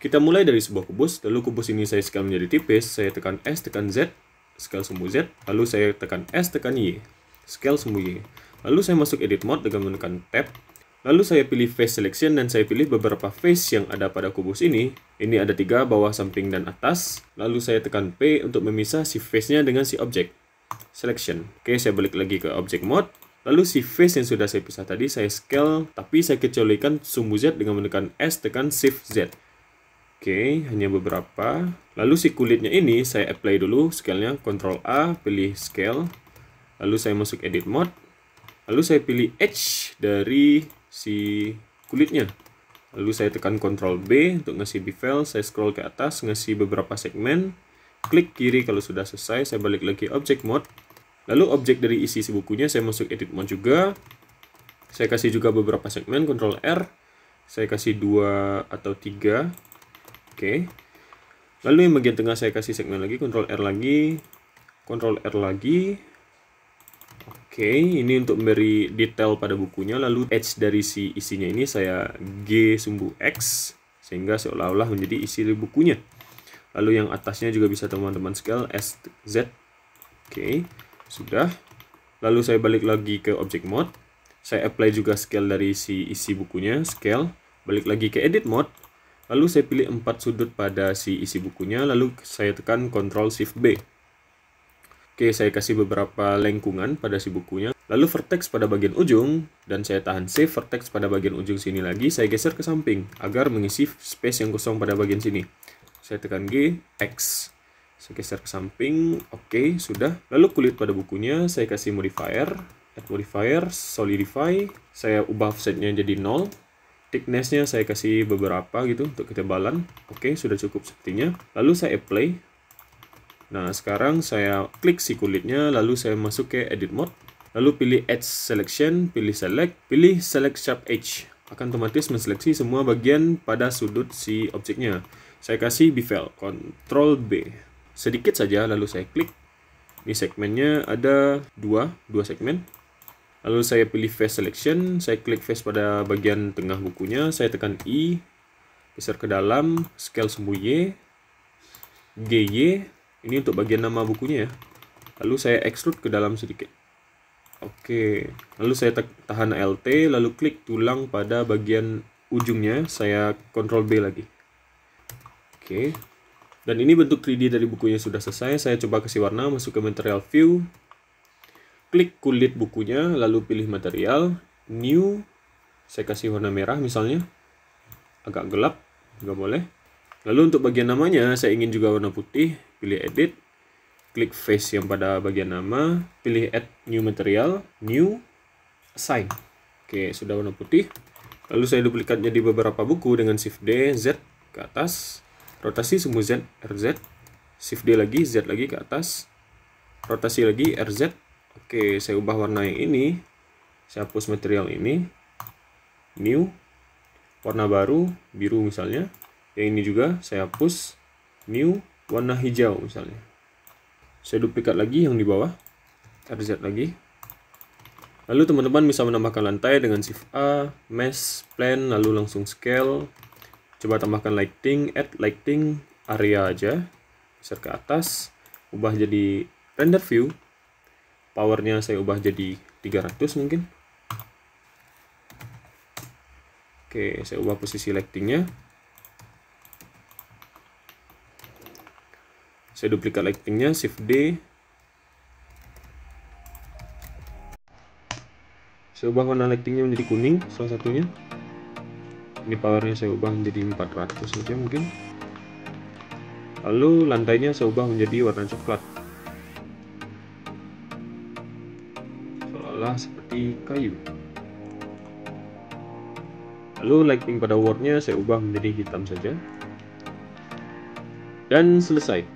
Kita mulai dari sebuah kubus, lalu kubus ini saya scale menjadi tipis, saya tekan S, tekan Z, scale sumbu Z, lalu saya tekan S, tekan Y, scale sumbu Y. Lalu saya masuk edit mode dengan menekan tab, lalu saya pilih face selection dan saya pilih beberapa face yang ada pada kubus ini. Ini ada 3, bawah, samping, dan atas. Lalu saya tekan P untuk memisah si face-nya dengan si objek. Selection. Oke, saya balik lagi ke object mode. Lalu si face yang sudah saya pisah tadi saya scale, tapi saya kecualikan sumbu Z dengan menekan S, tekan Shift Z. Oke, hanya beberapa. Lalu si kulitnya ini saya apply dulu scale-nya, Ctrl A, pilih scale. Lalu saya masuk edit mode. Lalu saya pilih edge dari si kulitnya. Lalu saya tekan Ctrl B untuk ngasih bevel, saya scroll ke atas, ngasih beberapa segmen. Klik kiri kalau sudah selesai, saya balik lagi object mode. Lalu objek dari isi bukunya saya masuk edit mode juga. Saya kasih juga beberapa segmen, Ctrl R. Saya kasih 2 atau 3. Oke. Lalu yang bagian tengah saya kasih segmen lagi, Ctrl R lagi, Ctrl R lagi. Oke, ini untuk memberi detail pada bukunya. Lalu edge dari si isinya ini saya G sumbu X, sehingga seolah-olah menjadi isi dari bukunya. Lalu yang atasnya juga bisa teman-teman scale S, Z. Oke, sudah. Lalu saya balik lagi ke object mode. Saya apply juga scale dari si isi bukunya, scale. Balik lagi ke edit mode. Lalu saya pilih 4 sudut pada si isi bukunya, lalu saya tekan Ctrl Shift B. Oke, saya kasih beberapa lengkungan pada si bukunya. Lalu vertex pada bagian ujung, dan saya tahan Shift, vertex pada bagian ujung sini lagi, saya geser ke samping, agar mengisi space yang kosong pada bagian sini. Saya tekan G, X. Saya geser ke samping, oke, sudah. Lalu kulit pada bukunya, saya kasih modifier, add modifier, solidify. Saya ubah offsetnya jadi 0. Thickness-nya saya kasih beberapa gitu untuk ketebalan. Oke, sudah cukup sepertinya. Lalu saya apply. Nah, sekarang saya klik si kulitnya, lalu saya masuk ke edit mode. Lalu pilih edge selection, pilih select sharp edge. Akan otomatis menseleksi semua bagian pada sudut si objeknya. Saya kasih bevel, Ctrl B. Sedikit saja, lalu saya klik. Ini segmennya ada 2 segmen. Lalu saya pilih face selection, saya klik face pada bagian tengah bukunya, saya tekan I, geser ke dalam, scale sumbu Y, GY, ini untuk bagian nama bukunya ya. Lalu saya extrude ke dalam sedikit. Oke, lalu saya tahan LT, lalu klik tulang pada bagian ujungnya, saya Ctrl B lagi. Oke, dan ini bentuk 3D dari bukunya sudah selesai. Saya coba kasih warna, masuk ke material view. Klik kulit bukunya, lalu pilih material, new, saya kasih warna merah misalnya, agak gelap, juga boleh. Lalu untuk bagian namanya, saya ingin juga warna putih, pilih edit, klik face yang pada bagian nama, pilih add new material, new, assign. Oke, sudah warna putih. Lalu saya duplikat jadi beberapa buku dengan shift D, Z ke atas, rotasi sumbu Z, RZ, shift D lagi, Z lagi ke atas, rotasi lagi, RZ. Oke, saya ubah warna yang ini. Saya hapus material ini. New. Warna baru, biru misalnya. Yang ini juga saya hapus. New. Warna hijau misalnya. Saya duplikat lagi yang di bawah. RZ lagi. Lalu teman-teman bisa menambahkan lantai dengan Shift A, Mesh, Plan, lalu langsung Scale. Coba tambahkan lighting, add lighting, area aja. Geser ke atas. Ubah jadi render view. Powernya saya ubah jadi 300 mungkin. Oke, saya ubah posisi lightingnya. Saya duplikat lightingnya, Shift D. Saya ubah warna lightingnya menjadi kuning, salah satunya. Ini powernya saya ubah menjadi 400 saja mungkin. Lalu lantainya saya ubah menjadi warna coklat. Seperti kayu. Lalu lighting pada wordnya saya ubah menjadi hitam saja. Dan selesai.